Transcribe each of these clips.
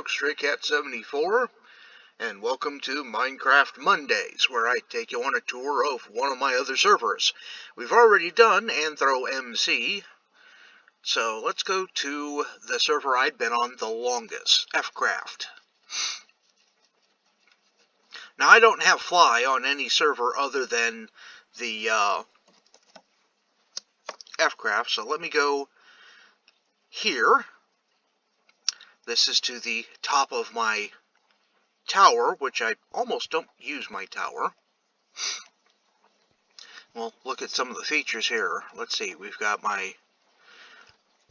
folks, StrayCat74, and welcome to Minecraft Mondays, where I take you on a tour of one of my other servers. We've already done Anthro MC, so let's go to the server I'd been on the longest, Fcraft. Now, I don't have Fly on any server other than the Fcraft, so let me go here. This is to the top of my tower, which I almost don't use my tower. Well, look at some of the features here. Let's see, we've got my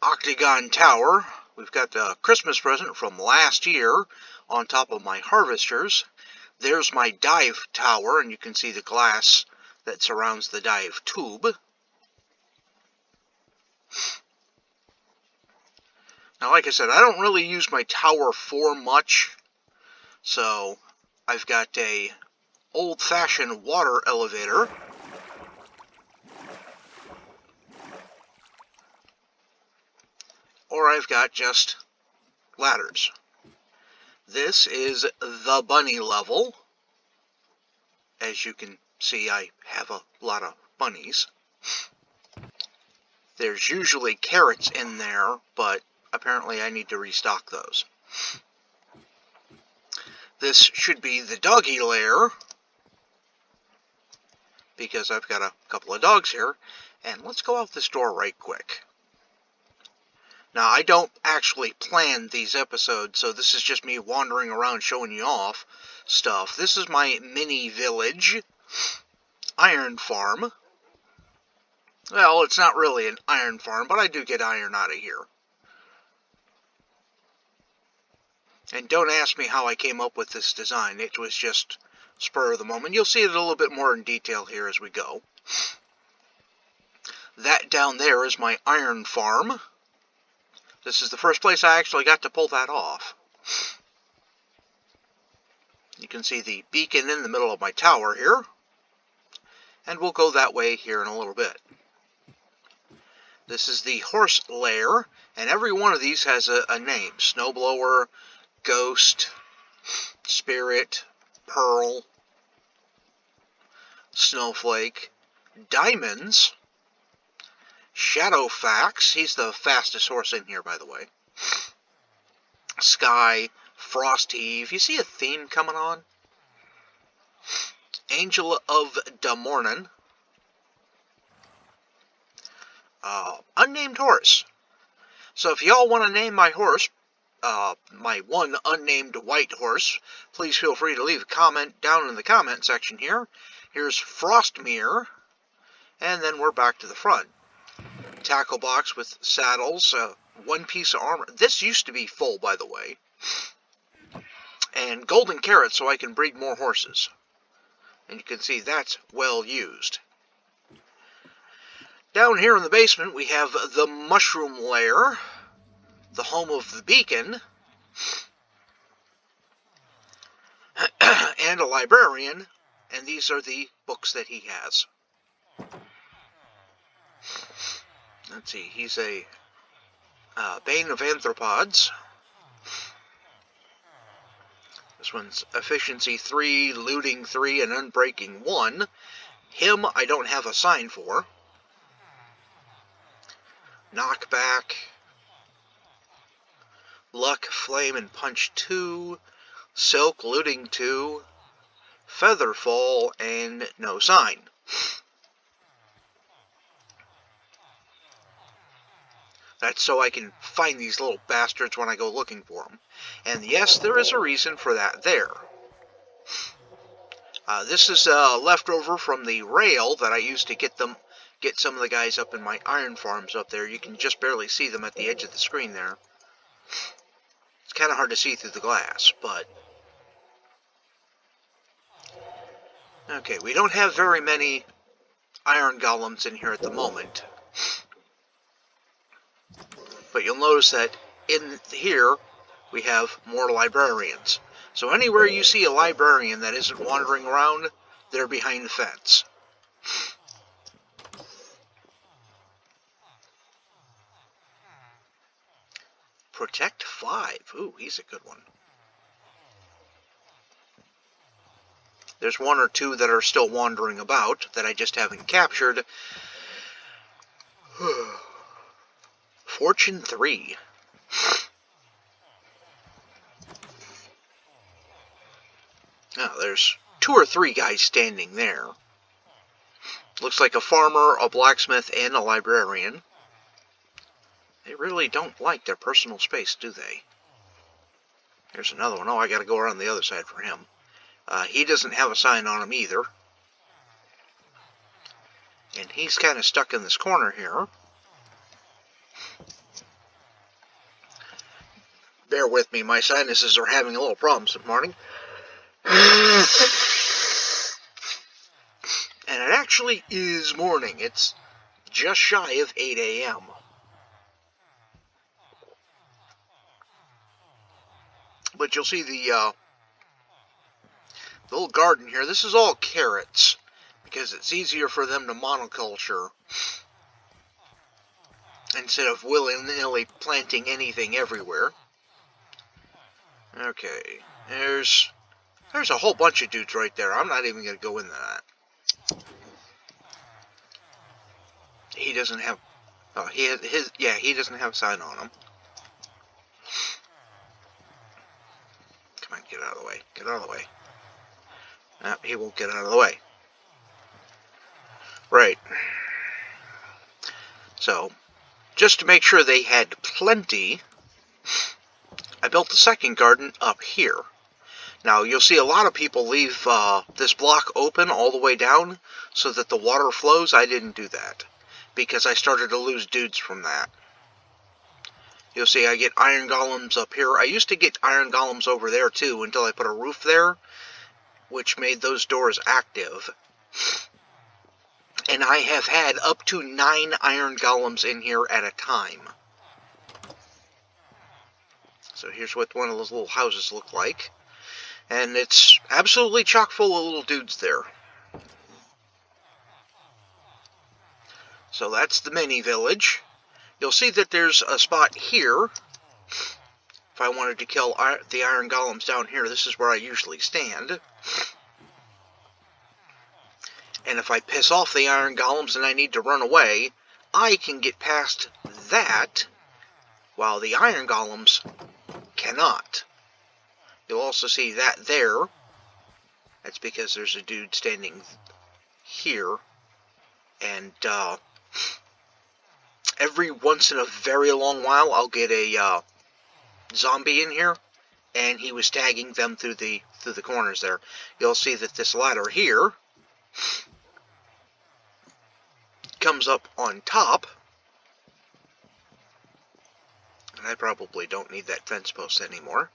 octagon tower. We've got the Christmas present from last year on top of my harvesters. There's my dive tower, and you can see the glass that surrounds the dive tube. Now, like I said, I don't really use my tower for much, so I've got a old-fashioned water elevator. Or I've got just ladders. This is the bunny level. As you can see, I have a lot of bunnies. There's usually carrots in there, but apparently I need to restock those. This should be the doggy lair, because I've got a couple of dogs here. And let's go out this door right quick. Now, I don't actually plan these episodes, so this is just me wandering around showing you off stuff. This is my mini village, iron farm. Well, it's not really an iron farm, but I do get iron out of here. And don't ask me how I came up with this design. It was just spur of the moment. You'll see it a little bit more in detail here as we go. That down there is my iron farm. This is the first place I actually got to pull that off. You can see the beacon in the middle of my tower here. And we'll go that way here in a little bit. This is the horse lair, and every one of these has a name. Snowblower, Ghost, Spirit, Pearl, Snowflake, Diamonds, Shadowfax, he's the fastest horse in here, by the way, Sky, Frostheave, you see a theme coming on? Angel of the Morning, unnamed horse. So if y'all want to name my horse, my one unnamed white horse, please feel free to leave a comment down in the comment section here. Here's Frostmere, and then we're back to the front. Tackle box with saddles, one piece of armor. This used to be full, by the way. And golden carrots so I can breed more horses. And you can see that's well used. Down here in the basement we have the mushroom lair, the home of the beacon, and a librarian, and these are the books that he has. Let's see, he's a Bane of Anthropods. This one's Efficiency 3, Looting 3, and Unbreaking 1. Him I don't have a sign for. Knockback, Luck, Flame, and Punch 2, Silk, Looting 2, Featherfall, and no sign. That's so I can find these little bastards when I go looking for them. And yes, there is a reason for that there. This is leftover from the rail that I used to get some of the guys up in my iron farms up there. You can just barely see them at the edge of the screen there. It's kind of hard to see through the glass, but... Okay, we don't have very many iron golems in here at the moment. But you'll notice that in here, we have more librarians. So anywhere you see a librarian that isn't wandering around, they're behind the fence. Protect 5. Ooh, he's a good one. There's one or two that are still wandering about that I just haven't captured. Fortune 3. Now, there's 2 or 3 guys standing there. Looks like a farmer, a blacksmith, and a librarian. They really don't like their personal space, do they? There's another one. Oh, I gotta go around the other side for him. He doesn't have a sign on him either. And he's kind of stuck in this corner here. Bear with me, my sinuses are having a little problems this morning. And it actually is morning. It's just shy of 8 a.m. But you'll see the little garden here. This is all carrots, because it's easier for them to monoculture instead of willy-nilly planting anything everywhere. Okay, there's a whole bunch of dudes right there. I'm not even going to go into that. He doesn't have... he doesn't have a sign on him. Come on, get out of the way. Get out of the way. No, he won't get out of the way. Right. So, just to make sure they had plenty, I built the second garden up here. Now, you'll see a lot of people leave this block open all the way down so that the water flows. I didn't do that, because I started to lose dudes from that. You'll see I get iron golems up here. I used to get iron golems over there too until I put a roof there, which made those doors active. And I have had up to 9 iron golems in here at a time. So here's what one of those little houses look like. And it's absolutely chock full of little dudes there. So that's the mini village. You'll see that there's a spot here. If I wanted to kill the iron golems down here, this is where I usually stand. And if I piss off the iron golems and I need to run away, I can get past that, while the iron golems cannot. You'll also see that there. That's because there's a dude standing here. And every once in a very long while, I'll get a zombie in here, and he was tagging them through the corners there. You'll see that this ladder here comes up on top, and I probably don't need that fence post anymore,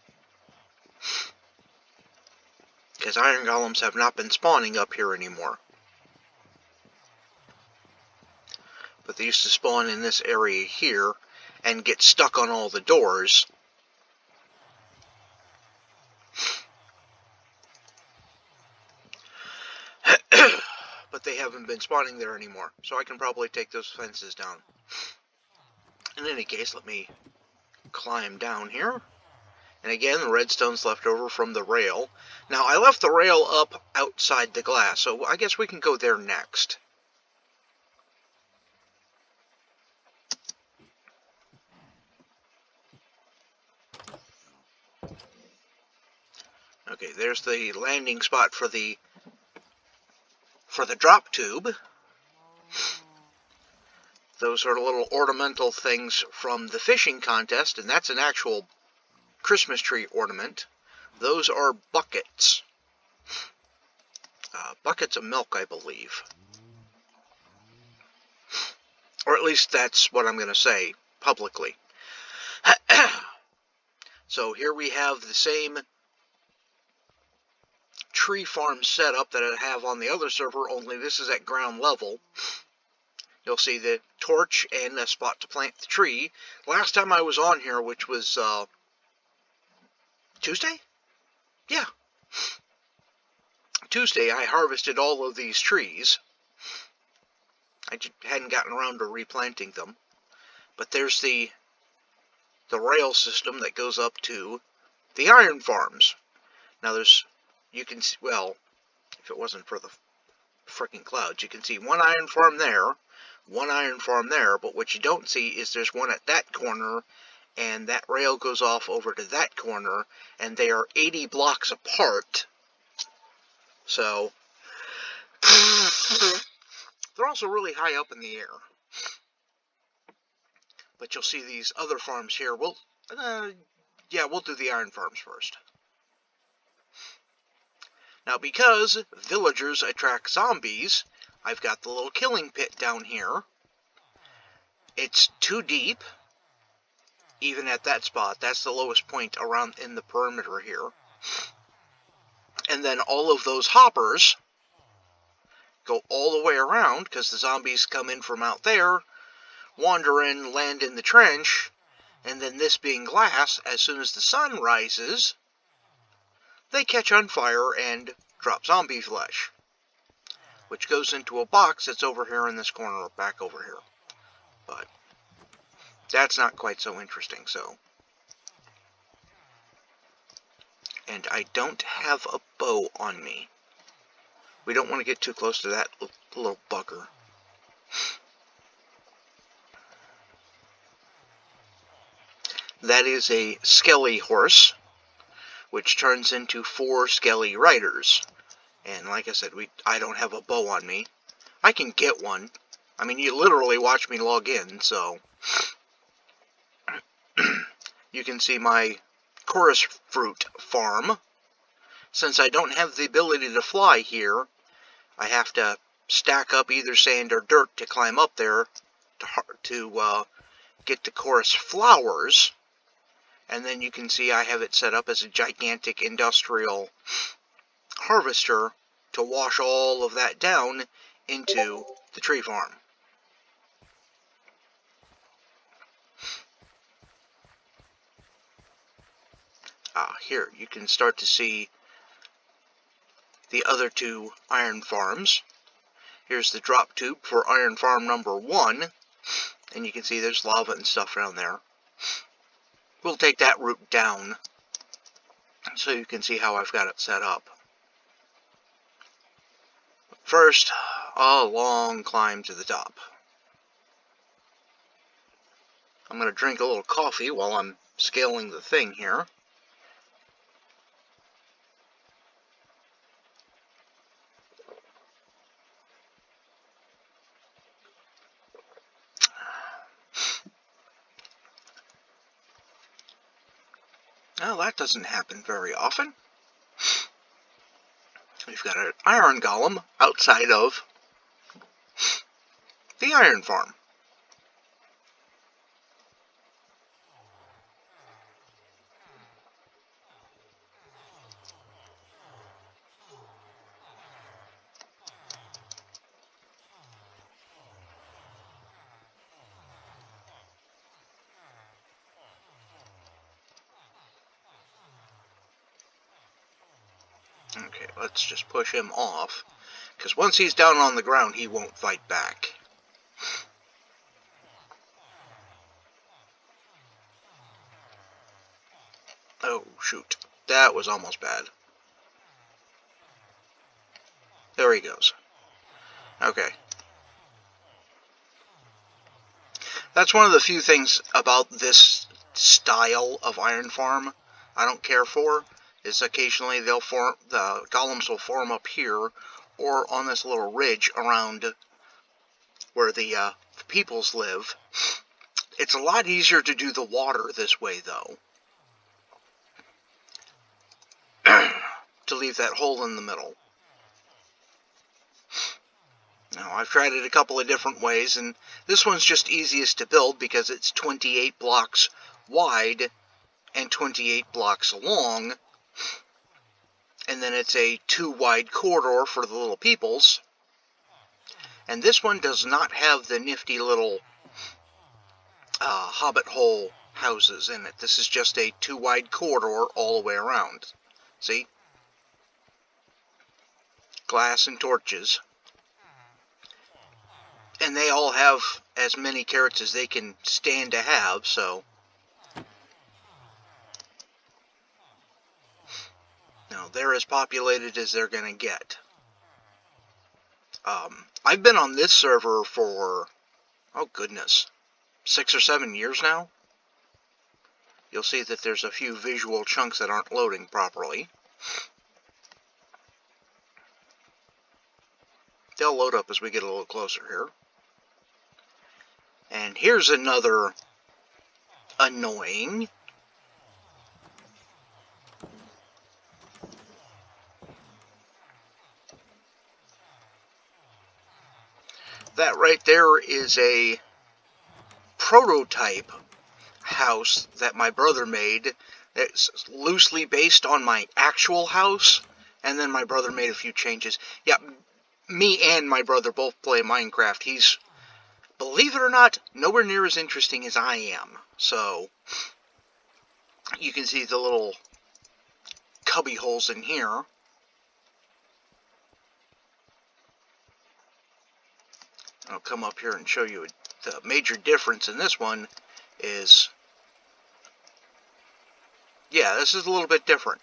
because iron golems have not been spawning up here anymore. But they used to spawn in this area here and get stuck on all the doors. But they haven't been spawning there anymore, so I can probably take those fences down. In any case, let me climb down here. And again, the redstone's left over from the rail. Now, I left the rail up outside the glass, so I guess we can go there next. Okay, there's the landing spot for the drop tube. Those are little ornamental things from the fishing contest, and that's an actual Christmas tree ornament. Those are buckets. Buckets of milk, I believe. Or at least that's what I'm going to say publicly. So here we have the same tree farm setup that I have on the other server, only this is at ground level. You'll see the torch and a spot to plant the tree. Last time I was on here, which was Tuesday? Yeah. Tuesday, I harvested all of these trees. I just hadn't gotten around to replanting them. But there's the rail system that goes up to the iron farms. Now you can see, well, if it wasn't for the freaking clouds. You can see one iron farm there, one iron farm there, but what you don't see is there's one at that corner, and that rail goes off over to that corner, and they are 80 blocks apart. So, they're also really high up in the air. But you'll see these other farms here. We'll do the iron farms first. Now, because villagers attract zombies, I've got the little killing pit down here. It's too deep, even at that spot. That's the lowest point around in the perimeter here. And then all of those hoppers go all the way around, because the zombies come in from out there, wander in, land in the trench, and then this being glass, as soon as the sun rises, they catch on fire and drop zombie flesh, which goes into a box that's over here in this corner, back over here. But that's not quite so interesting, so. And I don't have a bow on me. We don't want to get too close to that little bugger. That is a skelly horse, which turns into 4 skelly riders. And like I said, I don't have a bow on me. I can get one. I mean, you literally watch me log in, so. You can see my chorus fruit farm. Since I don't have the ability to fly here, I have to stack up either sand or dirt to climb up there to get the chorus flowers. And then you can see I have it set up as a gigantic industrial harvester to wash all of that down into the tree farm. Here you can start to see the other 2 iron farms. Here's the drop tube for iron farm number 1, and you can see there's lava and stuff around there. We'll take that route down so you can see how I've got it set up. First, a long climb to the top. I'm going to drink a little coffee while I'm scaling the thing here. Now, that doesn't happen very often. We've got an iron golem outside of the iron farm. Okay, let's just push him off, because once he's down on the ground, he won't fight back. Oh, shoot. That was almost bad. There he goes. Okay. That's one of the few things about this style of iron farm I don't care for, is occasionally the golems will form up here, or on this little ridge around where the peoples live. It's a lot easier to do the water this way, though. To leave that hole in the middle. Now, I've tried it a couple of different ways, and this one's just easiest to build because it's 28 blocks wide and 28 blocks long, and then it's a 2-wide corridor for the little peoples. And this one does not have the nifty little hobbit hole houses in it. This is just a 2-wide corridor all the way around. See? Glass and torches. And they all have as many carrots as they can stand to have, so. Now, they're as populated as they're going to get. I've been on this server for, oh goodness, 6 or 7 years now. You'll see that there's a few visual chunks that aren't loading properly. They'll load up as we get a little closer here. And here's another annoying. That right there is a prototype house that my brother made. It's loosely based on my actual house, and then my brother made a few changes. Yeah, me and my brother both play Minecraft. He's, believe it or not, nowhere near as interesting as I am. So, you can see the little cubby holes in here. I'll come up here and show you the major difference in this one is, yeah, this is a little bit different.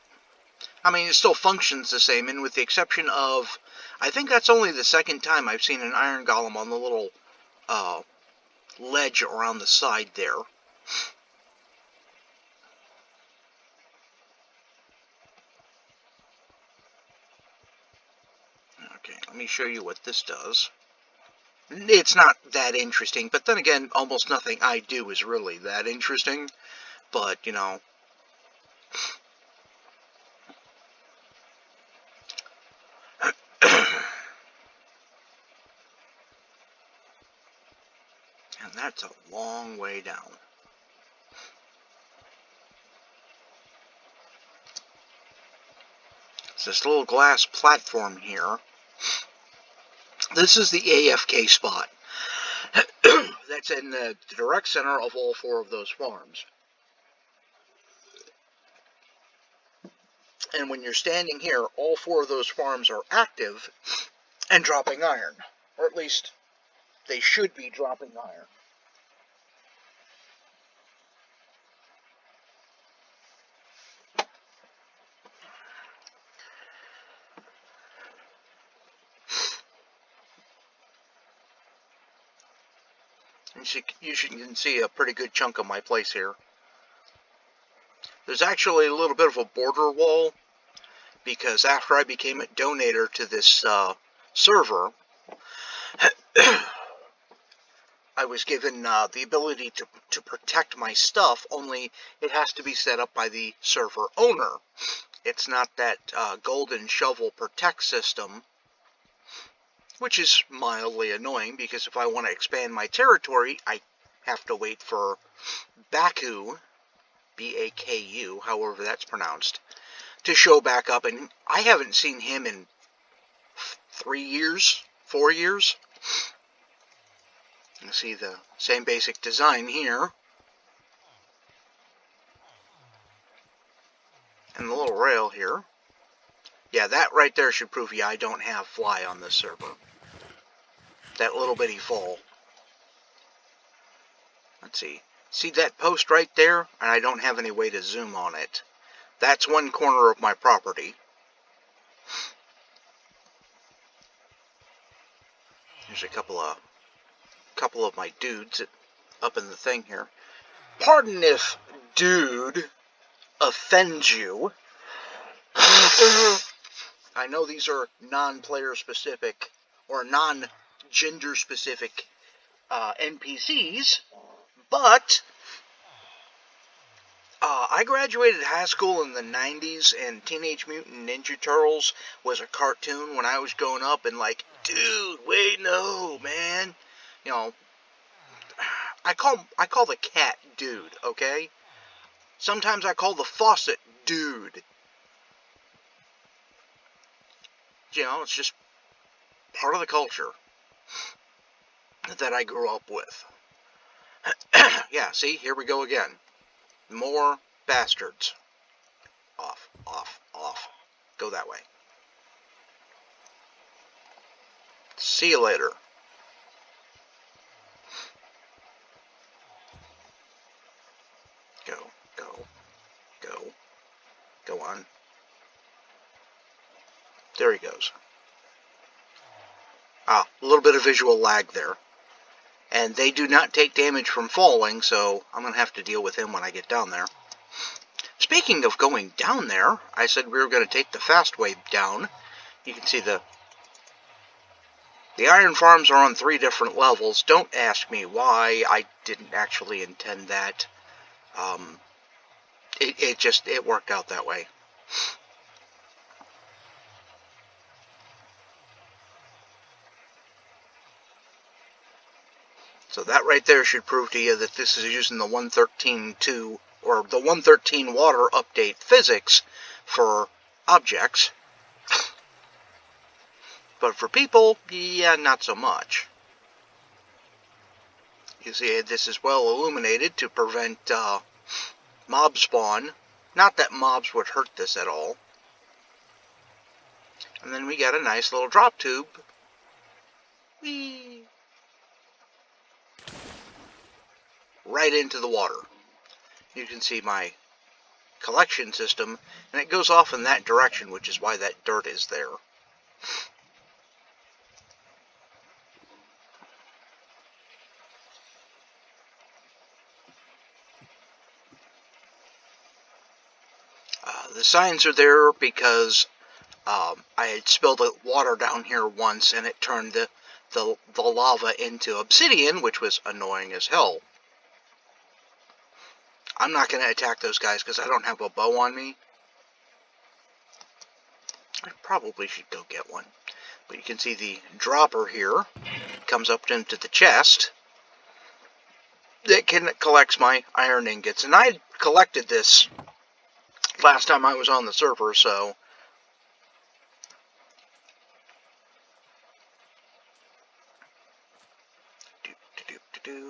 I mean, it still functions the same, and with the exception of, I think that's only the second time I've seen an iron golem on the little ledge around the side there. Okay, let me show you what this does. It's not that interesting, but then again, almost nothing I do is really that interesting. But, you know, and that's a long way down. It's this little glass platform here. This is the AFK spot. That's in the direct center of all 4 of those farms. And when you're standing here, all 4 of those farms are active and dropping iron. Or at least, they should be dropping iron. You can see a pretty good chunk of my place here. There's actually a little bit of a border wall, because after I became a donator to this server, I was given the ability to protect my stuff, only it has to be set up by the server owner. It's not that golden shovel protect system, which is mildly annoying, because if I want to expand my territory, I have to wait for Baku, B-A-K-U, however that's pronounced, to show back up, and I haven't seen him in 3 years, 4 years. You see the same basic design here. And the little rail here. Yeah, that right there should prove you I don't have fly on this server. That little bitty fall. Let's see. See that post right there? And I don't have any way to zoom on it. That's one corner of my property. There's a couple of my dudes up in the thing here. Pardon if dude offends you. I know these are non-player specific or non-gender specific NPCs, but I graduated high school in the 90s, and Teenage Mutant Ninja Turtles was a cartoon when I was growing up, and like, dude, wait, no, man. You know, I call the cat dude, okay? Sometimes I call the faucet dude. You know, it's just part of the culture that I grew up with. Yeah, see, here we go again. More bastards. Off, off, off. Go that way. See you later. Go, go, go. Go on. There he goes. A little bit of visual lag there. And they do not take damage from falling, so I'm going to have to deal with him when I get down there. Speaking of going down there, I said we were going to take the fast way down. You can see the iron farms are on 3 different levels. Don't ask me why. I didn't actually intend that. It worked out that way. So that right there should prove to you that this is using the 113.2 or the 113 water update physics for objects. But for people, yeah, not so much. You see, this is well illuminated to prevent mob spawn. Not that mobs would hurt this at all. And then we got a nice little drop tube. Whee! Right into the water. You can see my collection system, and it goes off in that direction, which is why that dirt is there. The signs are there because I had spilled water down here once, and it turned the lava into obsidian, which was annoying as hell. I'm not going to attack those guys because I don't have a bow on me. I probably should go get one. But you can see the dropper here comes up into the chest. It collects my iron ingots, and I collected this last time I was on the server, so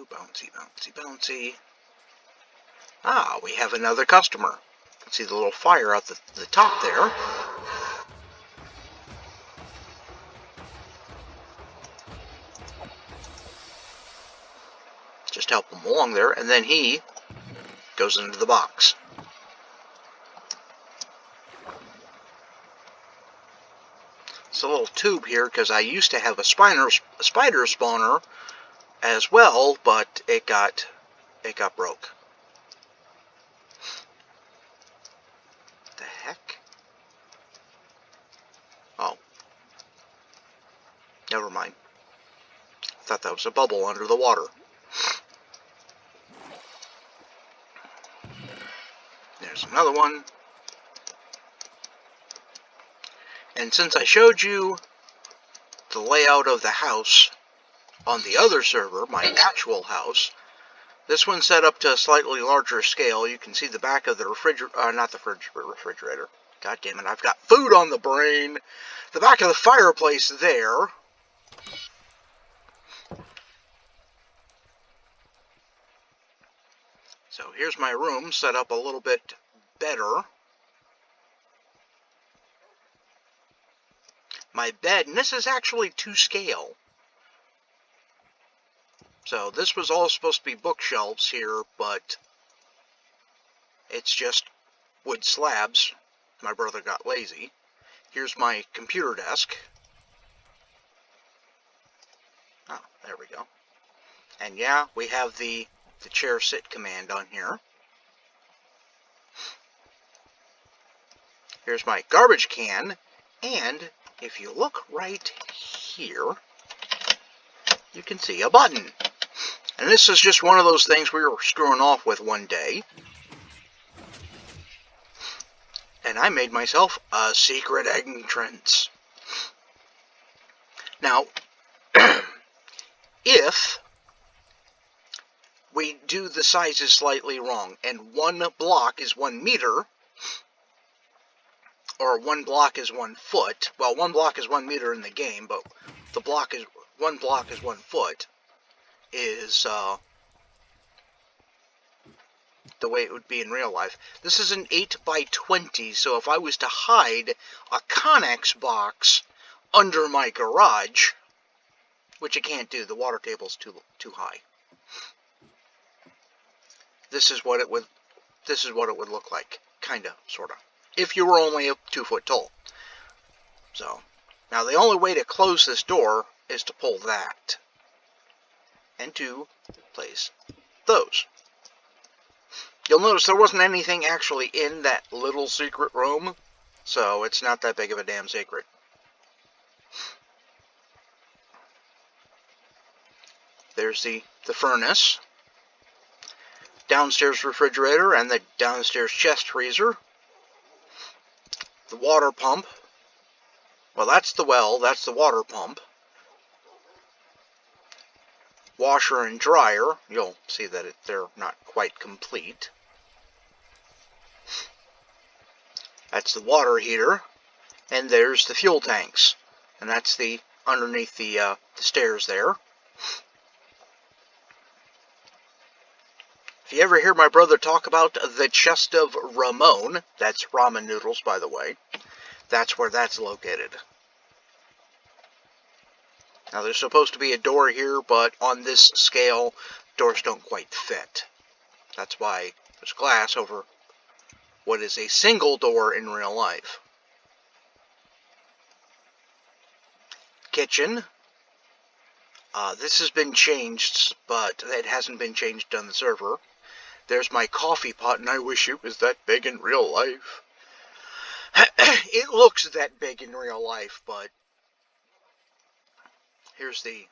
bouncy, bouncy, bouncy. Ah, we have another customer. You can see the little fire out the top there. Just help him along there, and then he goes into the box. It's a little tube here because I used to have a spider spawner as well, but it got broke. The heck? Oh. Never mind. I thought that was a bubble under the water. There's another one. And since I showed you the layout of the house on the other server, my actual house, this one's set up to a slightly larger scale. You can see the back of the refrigerator. God damn it, I've got food on the brain. The back of the fireplace there. So here's my room set up a little bit better. My bed, and this is actually to scale. So this was all supposed to be bookshelves here, but it's just wood slabs. My brother got lazy. Here's my computer desk. Oh, there we go. And yeah, we have the chair sit command on here. Here's my garbage can, and if you look right here, you can see a button. And this is just one of those things we were screwing off with one day. And I made myself a secret entrance. Now, if we do the sizes slightly wrong, and 1 block is 1 meter, or 1 block is 1 foot. Well, 1 block is 1 meter in the game, but the 1 block is 1 foot. Is the way it would be in real life. This is an 8 by 20, so if I was to hide a Connex box under my garage, which I can't do, the water table's too high. This is what it would look like, kinda, sorta, if you were only 2 foot tall. So now the only way to close this door is to pull that and to place those. You'll notice there wasn't anything actually in that little secret room, so it's not that big of a damn secret. There's the furnace, downstairs refrigerator, and the downstairs chest freezer. The water pump. Well, that's the well, that's the water pump. Washer and dryer. You'll see that they're not quite complete. That's the water heater. And there's the fuel tanks. And that's the underneath the stairs there. If you ever hear my brother talk about the chest of Ramon, that's ramen noodles, by the way, that's where that's located. Now, there's supposed to be a door here, but on this scale, doors don't quite fit. That's why there's glass over what is a single door in real life. Kitchen. This has been changed, but it hasn't been changed on the server. There's my coffee pot, and I wish it was that big in real life. It looks that big in real life, but here's the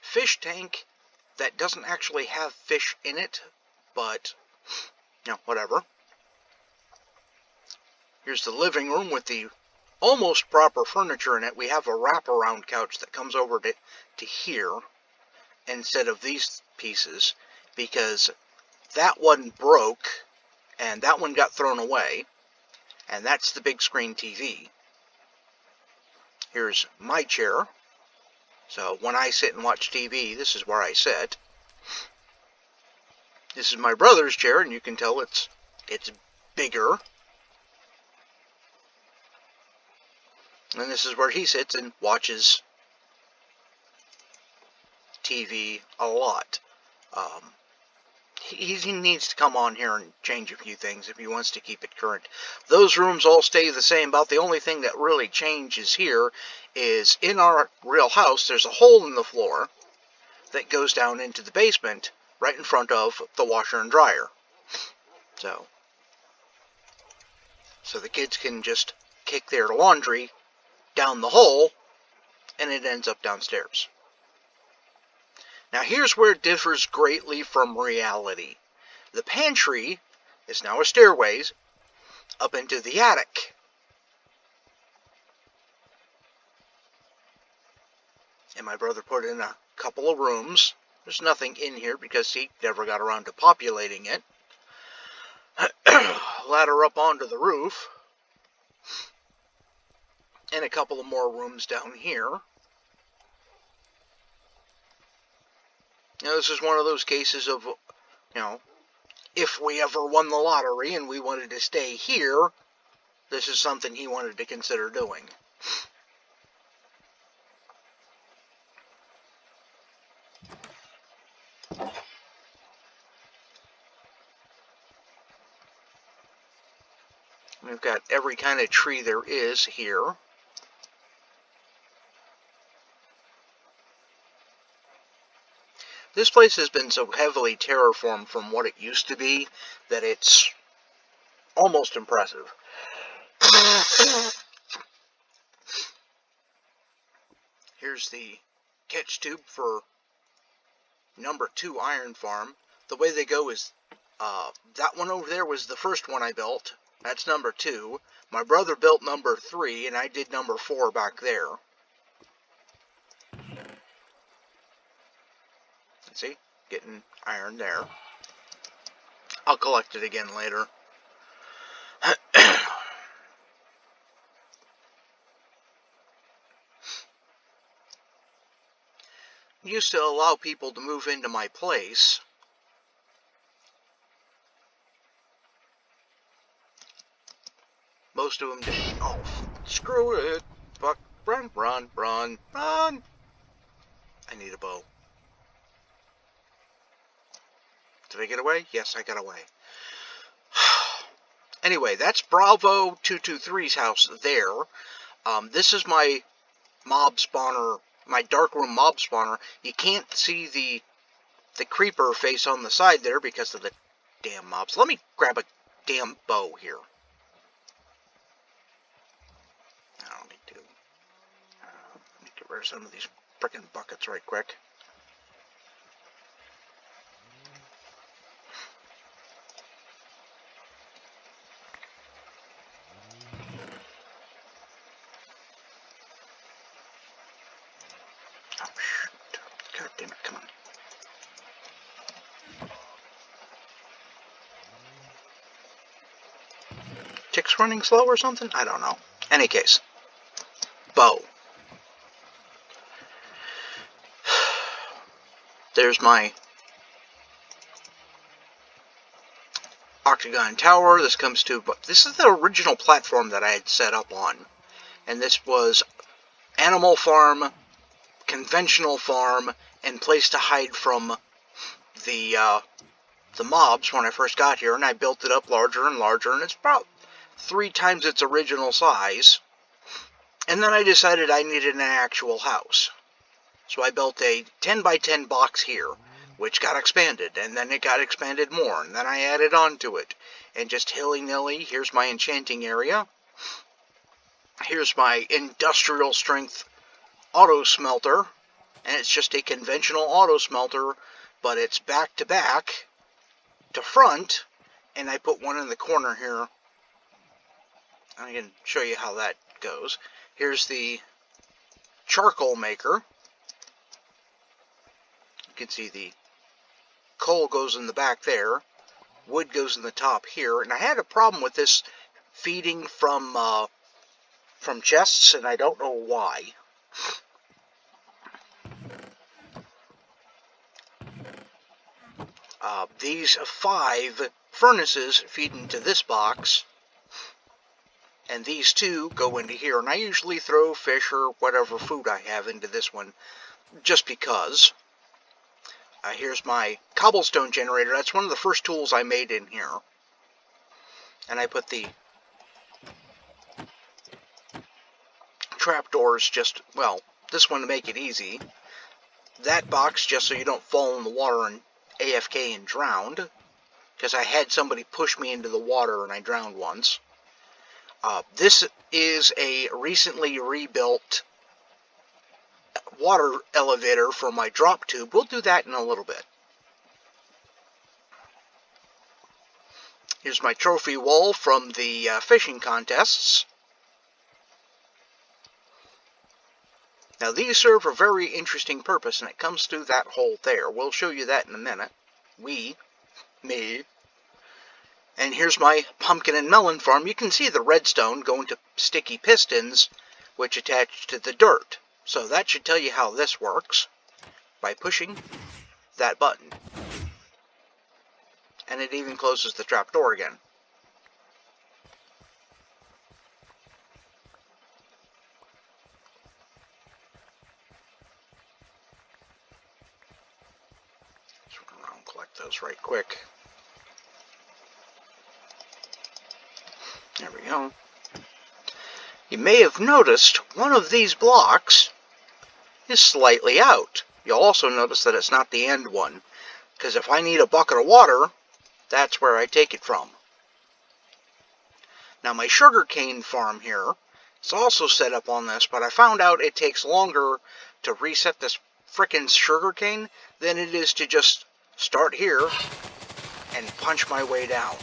fish tank that doesn't actually have fish in it, but, you know, whatever. Here's the living room with the almost proper furniture in it. We have a wraparound couch that comes over to here instead of these pieces, because that one broke, and that one got thrown away, and that's the big screen TV. Here's my chair. So when I sit and watch TV, this is where I sit. This is my brother's chair, and you can tell it's bigger. And this is where he sits and watches TV a lot. He needs to come on here and change a few things if he wants to keep it current. Those rooms all stay the same. About the only thing that really changes here is in our real house, there's a hole in the floor that goes down into the basement right in front of the washer and dryer. So the kids can just kick their laundry down the hole, and it ends up downstairs. Now here's where it differs greatly from reality. The pantry is now a stairways up into the attic. And my brother put in a couple of rooms. There's nothing in here because he never got around to populating it. Ladder up onto the roof. And a couple of more rooms down here. Now, this is one of those cases of, you know, if we ever won the lottery and we wanted to stay here, this is something he wanted to consider doing. We've got every kind of tree there is here. This place has been so heavily terraformed from what it used to be that it's almost impressive. Here's the catch tube for number 2 iron farm. The way they go is, that one over there was the first one I built. That's number 2. My brother built number 3, and I did number 4 back there. See? Getting iron there. I'll collect it again later. Used to allow people to move into my place. Most of them did. Oh, screw it. Fuck. Run, run, run, run. I need a bow. Did I get away? Yes, I got away. Anyway, that's Bravo 223's house there. This is my mob spawner my darkroom mob spawner. You can't see the creeper face on the side there because of the damn mobs. Let me grab a damn bow here. I don't need to. Let me get rid of some of these frickin' buckets right quick. Oh, shoot. God damn it, come on. Tick's running slow or something? I don't know. Any case. Bow. There's my octagon tower. This comes to, but this is the original platform that I had set up on. And this was animal farm, conventional farm, and place to hide from the mobs when I first got here. And I built it up larger and larger, and it's about 3 times its original size. And then I decided I needed an actual house. So I built a 10 by 10 box here, which got expanded, and then it got expanded more, and then I added on to it. And just hilly-nilly, here's my enchanting area. Here's my industrial strength auto smelter, and it's just a conventional auto smelter, but it's back to back to front, and I put one in the corner here. I can show you how that goes. Here's the charcoal maker. You can see the coal goes in the back there, wood goes in the top here, and I had a problem with this feeding from chests, and I don't know why. These 5 furnaces feed into this box, and these 2 go into here, and I usually throw fish or whatever food I have into this one, just because. Here's my cobblestone generator. That's one of the first tools I made in here. And I put the trapdoors just, well, this one to make it easy. That box just so you don't fall in the water and AFK and drowned. Because I had somebody push me into the water and I drowned once. This is a recently rebuilt water elevator for my drop tube. We'll do that in a little bit. Here's my trophy wall from the fishing contests. Now these serve a very interesting purpose, and it comes through that hole there. We'll show you that in a minute. Me. And here's my pumpkin and melon farm. You can see the redstone going to sticky pistons, which attach to the dirt. So that should tell you how this works, by pushing that button. And it even closes the trapdoor again. Let's run around and collect those right quick. There we go. You may have noticed one of these blocks is slightly out. You'll also notice that it's not the end one, because if I need a bucket of water, that's where I take it from. Now my sugarcane farm here is also set up on this, but I found out it takes longer to reset this frickin' sugarcane than it is to just start here and punch my way down.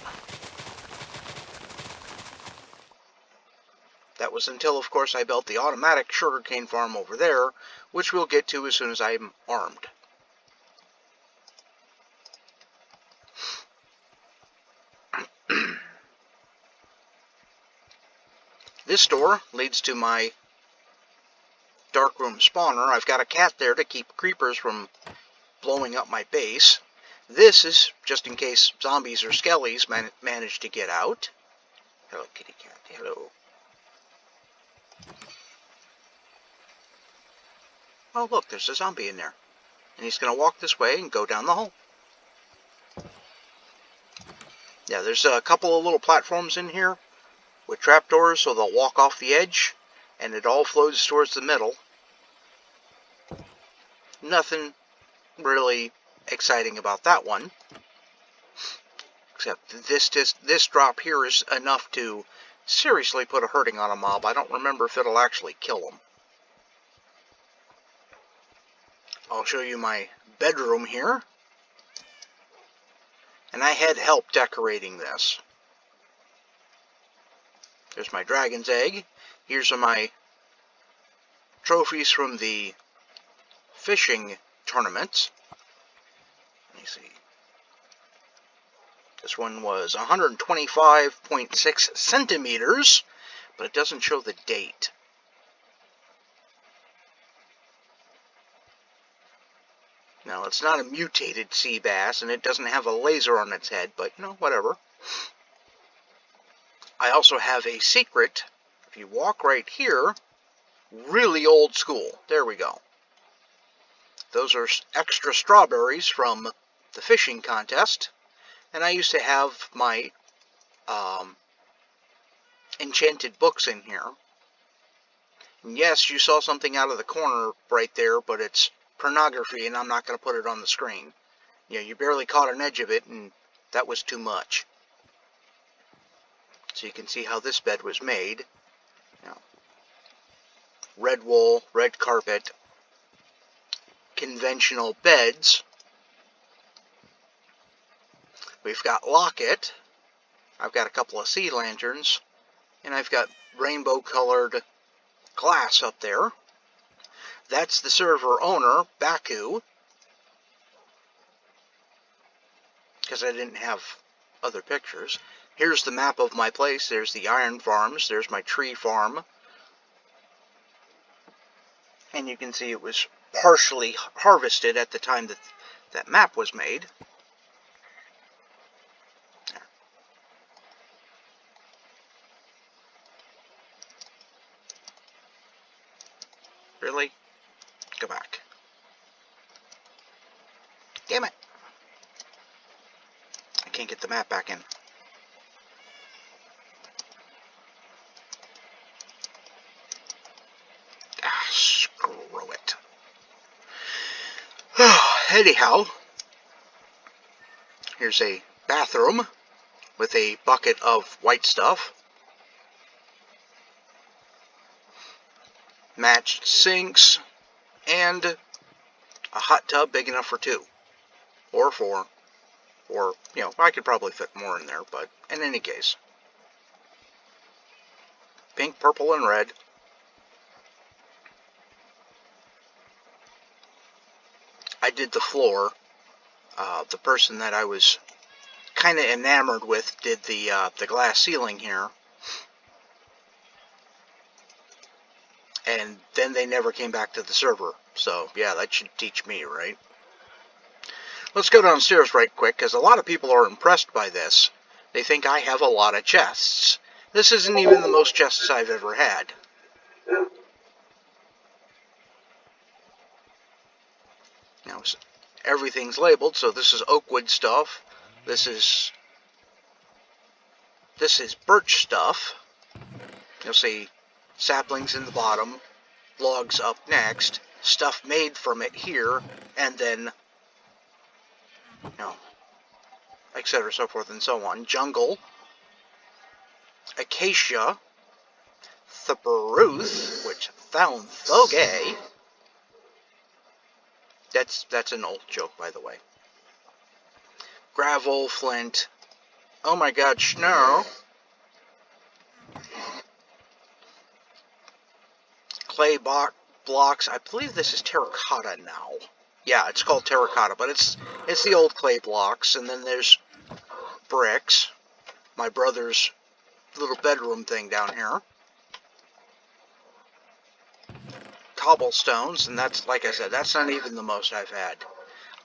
That was until, of course, I built the automatic sugarcane farm over there, which we'll get to as soon as I'm armed. This door leads to my darkroom spawner. I've got a cat there to keep creepers from blowing up my base. This is just in case zombies or skellies manage to get out. Hello, kitty cat. Hello. Oh, look, there's a zombie in there. And he's going to walk this way and go down the hole. Yeah, there's a couple of little platforms in here with trapdoors, so they'll walk off the edge, and it all flows towards the middle. Nothing really exciting about that one. Except this drop here is enough to seriously put a hurting on a mob. I don't remember if it'll actually kill them. I'll show you my bedroom here. And I had help decorating this. There's my dragon's egg. Here's my trophies from the fishing tournaments. Let me see. This one was 125.6 centimeters, but it doesn't show the date. Now, it's not a mutated sea bass, and it doesn't have a laser on its head, but, you know, whatever. I also have a secret. If you walk right here, really old school. There we go. Those are extra strawberries from the fishing contest. And I used to have my enchanted books in here. And yes, you saw something out of the corner right there, but it's pornography, and I'm not going to put it on the screen. You know, you barely caught an edge of it, and that was too much. So you can see how this bed was made. You know, red wool, red carpet, conventional beds. We've got Locket. I've got a couple of sea lanterns, and I've got rainbow-colored glass up there. That's the server owner, Baku, because I didn't have other pictures. Here's the map of my place. There's the iron farms. There's my tree farm. And you can see it was partially harvested at the time that that map was made. Really? Go back. Damn it. I can't get the map back in. Ah, screw it. Anyhow, here's a bathroom with a bucket of white stuff. Matched sinks, and a hot tub big enough for 2 or 4, or, you know, I could probably fit more in there, but in any case, pink, purple, and red. I did the floor. The person that I was kind of enamored with did the glass ceiling here. And then they never came back to the server. So, yeah, that should teach me, right? Let's go downstairs right quick, because a lot of people are impressed by this. They think I have a lot of chests. This isn't even the most chests I've ever had. Now, everything's labeled, so this is oakwood stuff. This is birch stuff. You'll see saplings in the bottom, logs up next, stuff made from it here, and then, you know, etc., so forth and so on. Jungle, acacia, spruce, which sounds so gay. That's an old joke, by the way. Gravel, flint. Oh my god, snow. Clay blocks. I believe this is terracotta now. Yeah, it's called terracotta, but it's the old clay blocks. And then there's bricks. My brother's little bedroom thing down here. Cobblestones, and that's, like I said, that's not even the most I've had.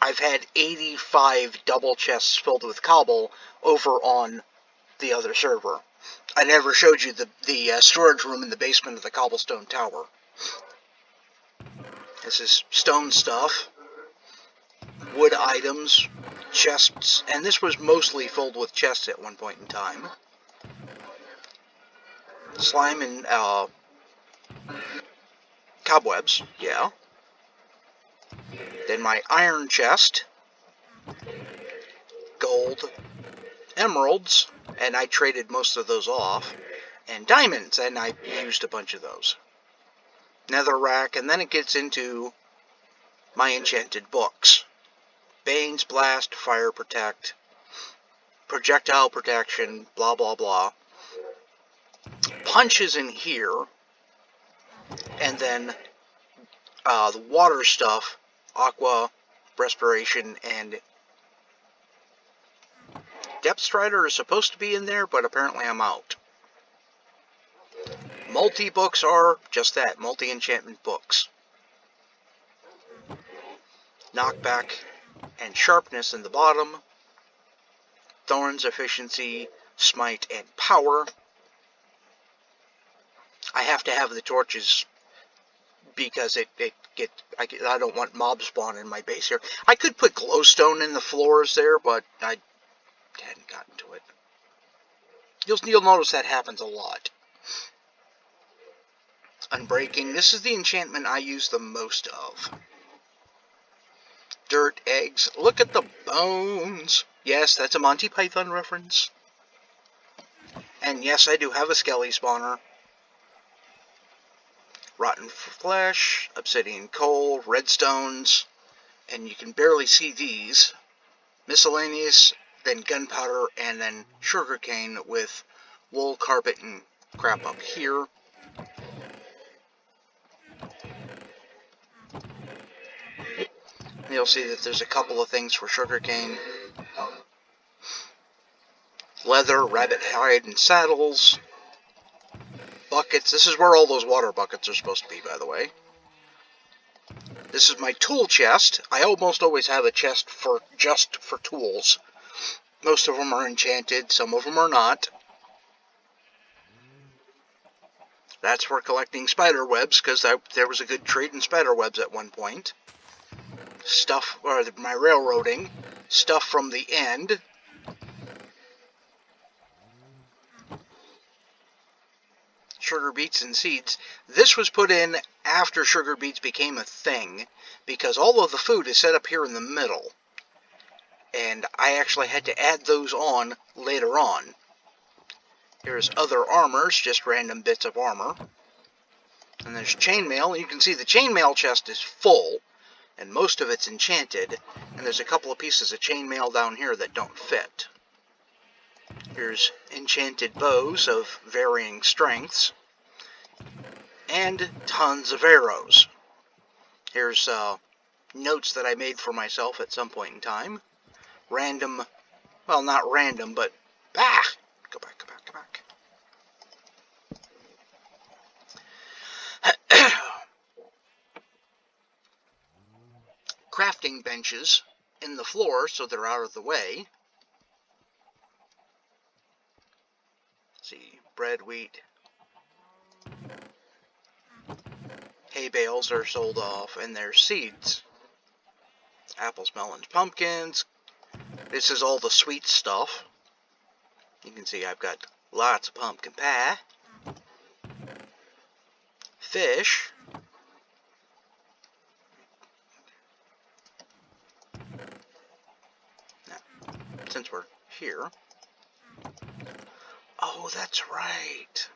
I've had 85 double chests filled with cobble over on the other server. I never showed you the storage room in the basement of the cobblestone tower. This is stone stuff, wood items, chests, and this was mostly filled with chests at one point in time. Slime and cobwebs, yeah. Then my iron chest, gold, emeralds, and I traded most of those off, and diamonds, and I used a bunch of those. Nether rack, and then it gets into my enchanted books. Bane's Blast, Fire Protect, Projectile Protection, blah blah blah. Punch is in here, and then the water stuff, Aqua, Respiration, and Depth Strider is supposed to be in there, but apparently I'm out. Multi-books are just that, multi-enchantment books. Knockback and Sharpness in the bottom. Thorns, Efficiency, Smite, and Power. I have to have the torches because I don't want mob spawn in my base here. I could put glowstone in the floors there, but I hadn't gotten to it. You'll notice that happens a lot. Unbreaking. This is the enchantment I use the most of. Dirt, eggs. Look at the bones. Yes, that's a Monty Python reference. And yes, I do have a skelly spawner. Rotten flesh, obsidian coal, redstones, and you can barely see these. Miscellaneous, then gunpowder, and then sugarcane with wool, carpet, and crap up here. You'll see that there's a couple of things for sugarcane. Leather, rabbit hide, and saddles. Buckets. This is where all those water buckets are supposed to be, by the way. This is my tool chest. I almost always have a chest just for tools. Most of them are enchanted, some of them are not. That's for collecting spider webs, because there was a good trade in spider webs at one point. Stuff, or my railroading. Stuff from the end. Sugar beets and seeds. This was put in after sugar beets became a thing, because all of the food is set up here in the middle. And I actually had to add those on later on. Here's other armors, just random bits of armor. And there's chainmail. You can see the chainmail chest is full, and most of it's enchanted. And there's a couple of pieces of chainmail down here that don't fit. Here's enchanted bows of varying strengths. And tons of arrows. Here's notes that I made for myself at some point in time. Random, well, not random, but, go back. Crafting benches in the floor so they're out of the way. Let's see, bread, wheat. Hay bales are sold off, and there's seeds. Apples, melons, pumpkins. This is all the sweet stuff. You can see I've got lots of pumpkin pie. Fish. Now, since we're here. Oh, that's right.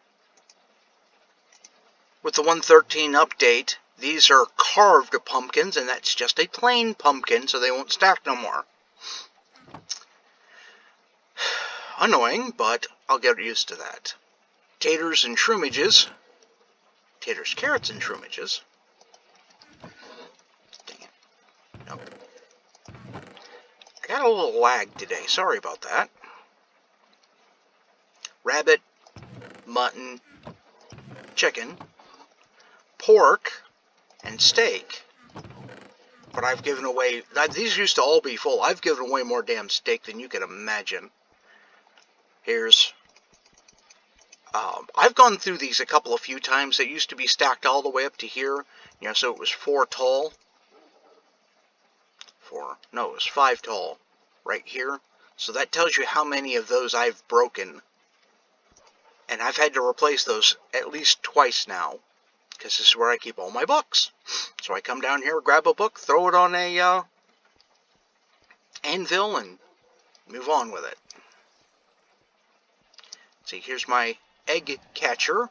With the 1.13 update, these are carved pumpkins, and that's just a plain pumpkin, so they won't stack no more. Annoying, but I'll get used to that. Taters and shroomages. Taters, carrots, and shroomages. Dang it. Nope. I got a little lag today. Sorry about that. Rabbit, mutton, chicken, pork, and steak. But I've given away... These used to all be full. I've given away more damn steak than you can imagine. Here's... I've gone through these a few times. They used to be stacked all the way up to here. You know, so it was 4 tall. No, it was 5 tall. Right here. So that tells you how many of those I've broken. And I've had to replace those at least twice now. because this is where I keep all my books. So I come down here, grab a book, throw it on a anvil, and move on with it. See, here's my egg catcher.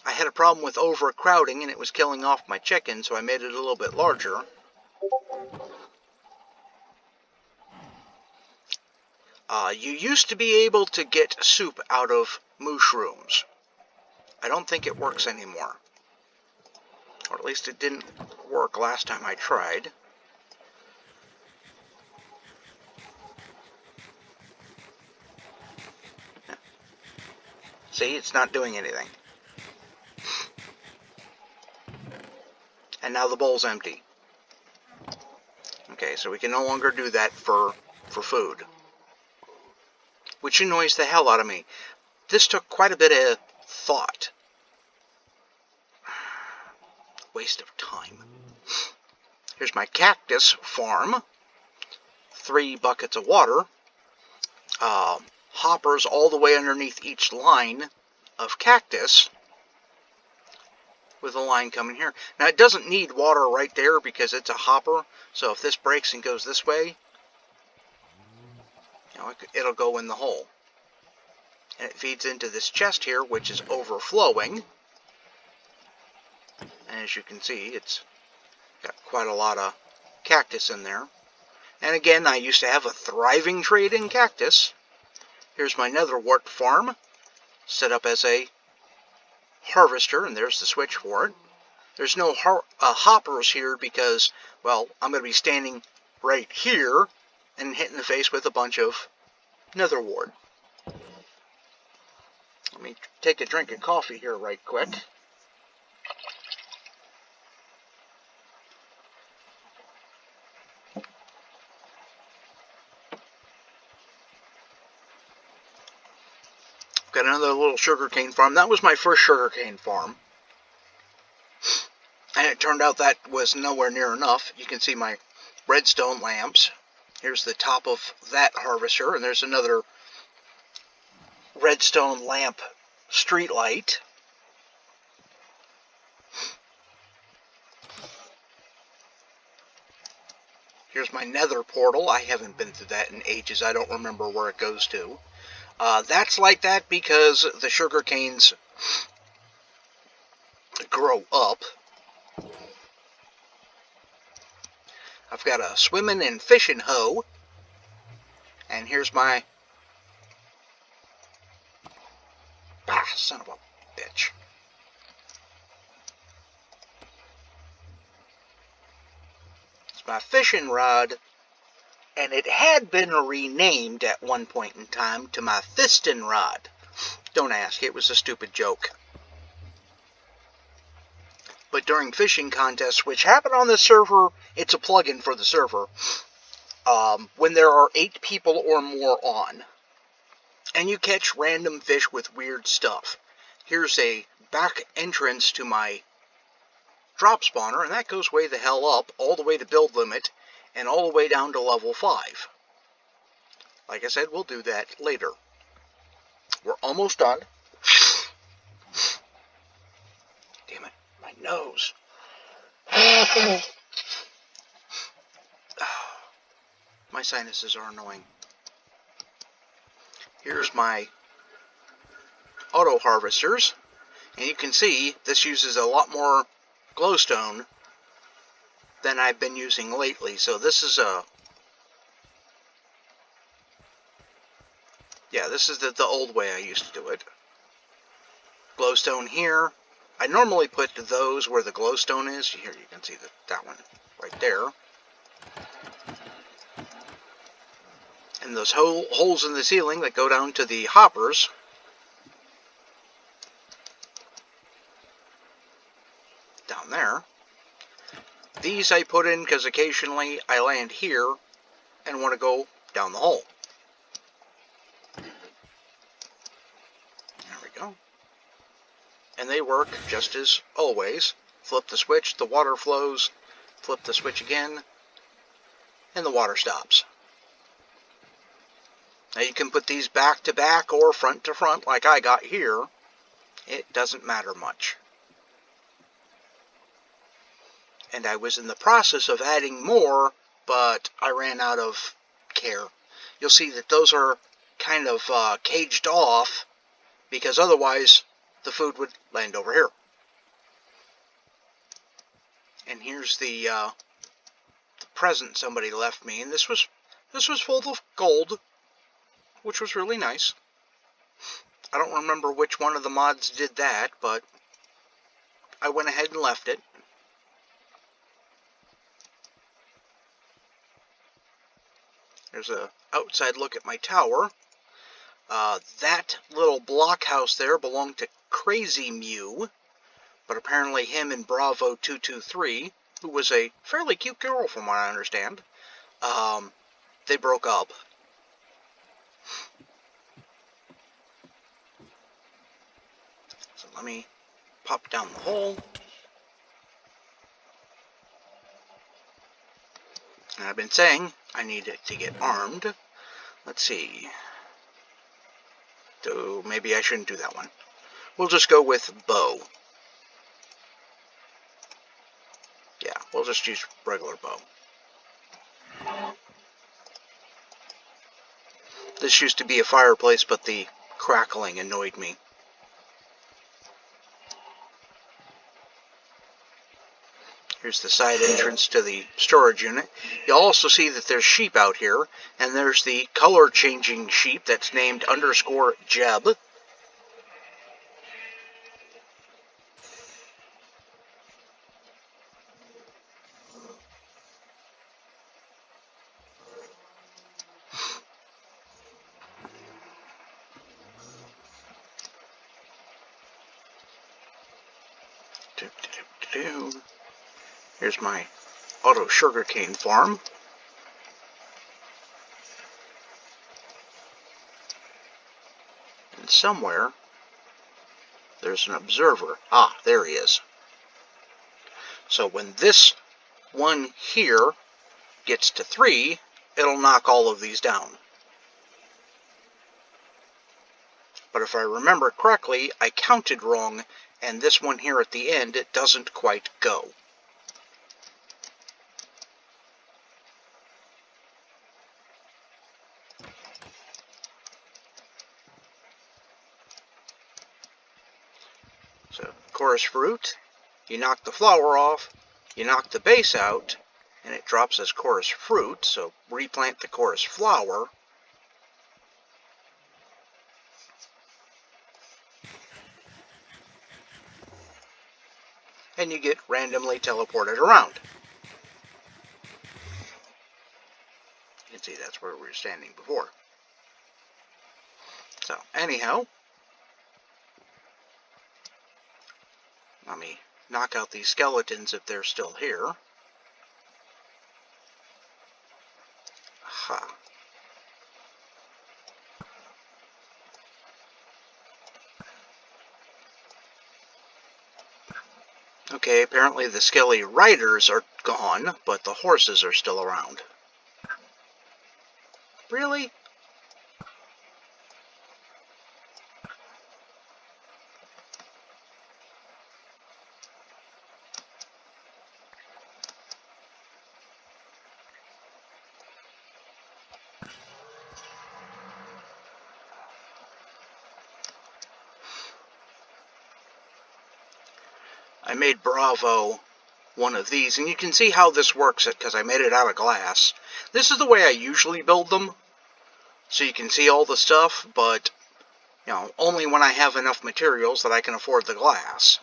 I had a problem with overcrowding and it was killing off my chicken, so I made it a little bit larger. You used to be able to get soup out of mushrooms. I don't think it works anymore. Or at least it didn't work last time I tried. See, it's not doing anything. And now the bowl's empty. Okay, so we can no longer do that for food. Which annoys the hell out of me. This took quite a bit of thought. Waste of time. Here's my cactus farm. 3 buckets of water. Hoppers all the way underneath each line of cactus. With a line coming here. Now it doesn't need water right there because it's a hopper. So if this breaks and goes this way, it'll go in the hole. And it feeds into this chest here, which is overflowing. And as you can see, it's got quite a lot of cactus in there. And again, I used to have a thriving trade in cactus. Here's my netherwort farm, set up as a harvester, and there's the switch for it. There's no hoppers here because, well, I'm going to be standing right here and hitting the face with a bunch of netherwort. Let me take a drink of coffee here right quick. Got another little sugarcane farm. That was my first sugarcane farm. And it turned out that was nowhere near enough. You can see my redstone lamps. Here's the top of that harvester, and there's another redstone lamp street light. Here's my nether portal. I haven't been through that in ages. I don't remember where it goes to. That's like that because the sugar canes grow up. I've got a swimming and fishing hoe. And here's my... son of a bitch. It's my fishing rod. And it had been renamed at one point in time to my fisting rod. Don't ask, it was a stupid joke. But during fishing contests, which happen on this server, it's a plugin for the server, when there are 8 people or more on, and you catch random fish with weird stuff. Here's a back entrance to my drop spawner, and that goes way the hell up, all the way to build limit, and all the way down to level 5. Like I said, we'll do that later. We're almost done. Damn it, my nose. My sinuses are annoying. Here's my auto harvesters. And you can see this uses a lot more glowstone than I've been using lately. So this is this is the old way I used to do it. Glowstone here. I normally put those where the glowstone is. Here you can see that one right there. And those holes in the ceiling that go down to the hoppers. Down there. These I put in because occasionally I land here and want to go down the hole. There we go. And they work just as always. Flip the switch, the water flows. Flip the switch again, and the water stops. Now you can put these back to back or front to front like I got here. It doesn't matter much. And I was in the process of adding more, but I ran out of care. You'll see that those are kind of caged off, because otherwise the food would land over here. And here's the present somebody left me, and this was full of gold, which was really nice. I don't remember which one of the mods did that, but I went ahead and left it. There's a outside look at my tower. That little blockhouse there belonged to Crazy Mew, but apparently him and Bravo 223, who was a fairly cute girl from what I understand, they broke up. So let me pop down the hole. And I've been saying I need to get armed. Let's see. So maybe I shouldn't do that one. We'll just go with bow. Yeah, we'll just use regular bow. This used to be a fireplace, but the crackling annoyed me. Here's the side entrance to the storage unit. You'll also see that there's sheep out here, and there's the color changing sheep that's named _Jeb. Here's my auto sugarcane farm. And somewhere there's an observer. Ah, there he is. So when this one here gets to 3, it'll knock all of these down. But if I remember correctly, I counted wrong, and this one here at the end, it doesn't quite go. So, chorus fruit, you knock the flower off, you knock the base out, and it drops as chorus fruit, so replant the chorus flower. And you get randomly teleported around. You can see that's where we were standing before. So, anyhow, let me knock out these skeletons if they're still here. Ha. Okay, apparently the skelly riders are gone, but the horses are still around. Really? I made Bravo one of these, and you can see how this works because I made it out of glass. This is the way I usually build them, so you can see all the stuff, but you know, only when I have enough materials that I can afford the glass.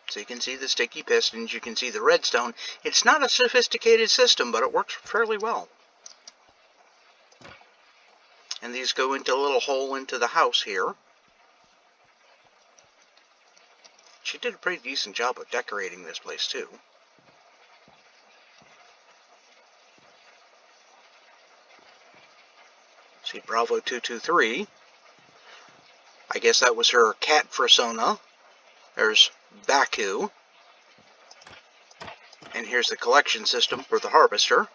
So you can see the sticky pistons, you can see the redstone. It's not a sophisticated system, but it works fairly well. And these go into a little hole into the house here. She did a pretty decent job of decorating this place too. See, Bravo 223. I guess that was her cat persona. There's Baku. And here's the collection system for the harvester.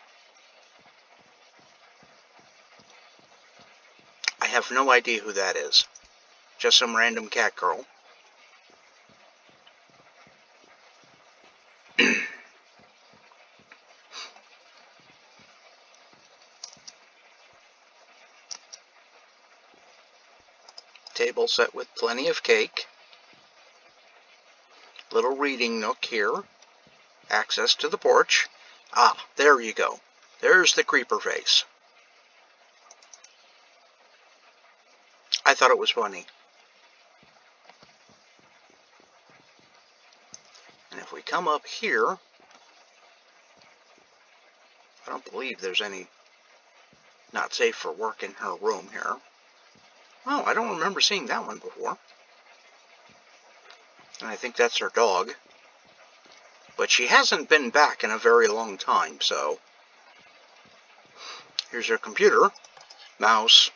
have no idea who that is. Just some random cat girl. Table set with plenty of cake. Little reading nook here. Access to the porch. Ah, there you go. There's the creeper face. I thought it was funny. And if we come up here, I don't believe there's any not safe for work in her room here. Oh, I don't remember seeing that one before. And I think that's her dog. But she hasn't been back in a very long time, so... Here's her computer, mouse,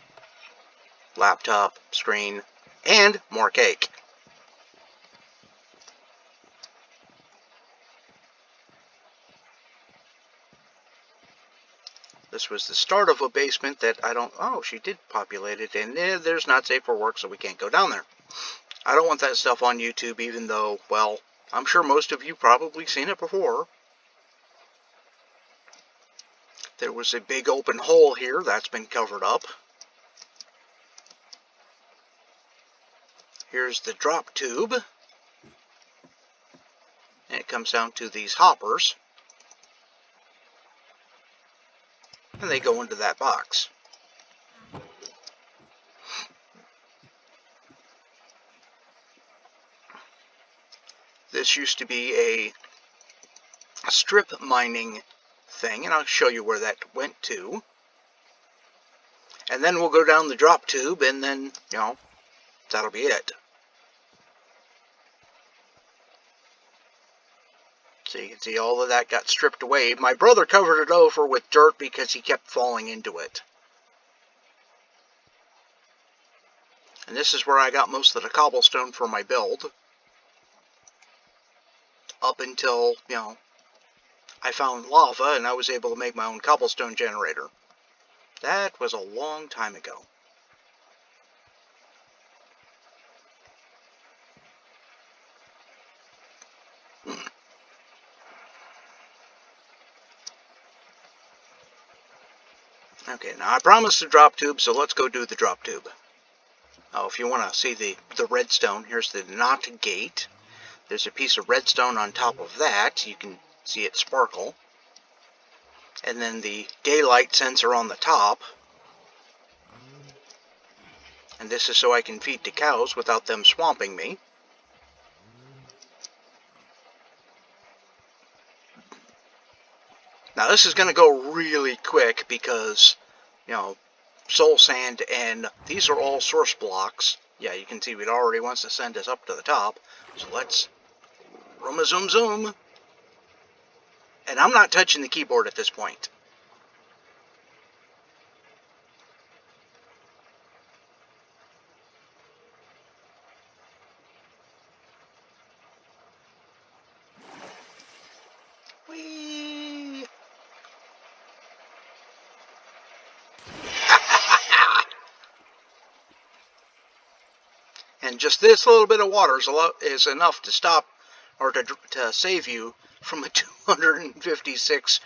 laptop, screen, and more cake. This was the start of a basement that I don't... Oh, she did populate it, and there's not safe for work, so we can't go down there. I don't want that stuff on YouTube, even though, well, I'm sure most of you probably seen it before. There was a big open hole here that's been covered up. Here's the drop tube. And it comes down to these hoppers. And they go into that box. This used to be a strip mining thing, and I'll show you where that went to. And then we'll go down the drop tube, and then, you know, that'll be it. So you can see all of that got stripped away. My brother covered it over with dirt because he kept falling into it. And this is where I got most of the cobblestone for my build. Up until, you know, I found lava and I was able to make my own cobblestone generator. That was a long time ago. Okay, now I promised the drop tube, so let's go do the drop tube. Oh, if you want to see the redstone, here's the knot gate. There's a piece of redstone on top of that. You can see it sparkle. And then the daylight sensor on the top. And this is so I can feed the cows without them swamping me. Now this is going to go really quick because, you know, soul sand and these are all source blocks. Yeah, you can see it already wants to send us up to the top. So let's zoom zoom. And I'm not touching the keyboard at this point. Whee! And just this little bit of water is enough to stop or to save you from a 256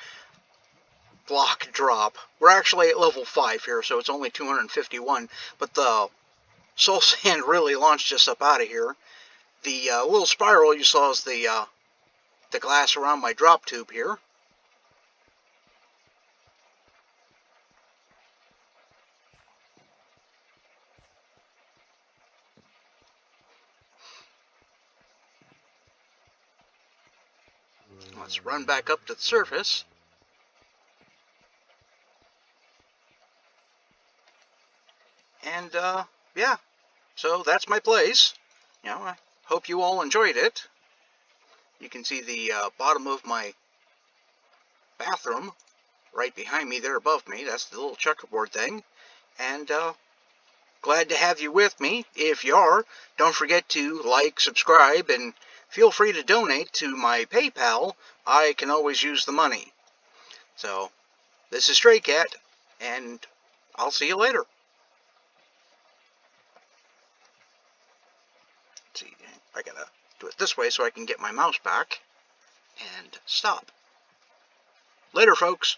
block drop. We're actually at level 5 here, so it's only 251, but the soul sand really launched us up out of here. The little spiral you saw is the glass around my drop tube here. Let's run back up to the surface. And, yeah, so that's my place. You know, I hope you all enjoyed it. You can see the bottom of my bathroom right behind me there above me. That's the little checkerboard thing. And, glad to have you with me. If you are, don't forget to like, subscribe, and feel free to donate to my PayPal. I can always use the money. So, this is Stray Cat, and I'll see you later. Let's see, I gotta do it this way so I can get my mouse back and stop. Later, folks.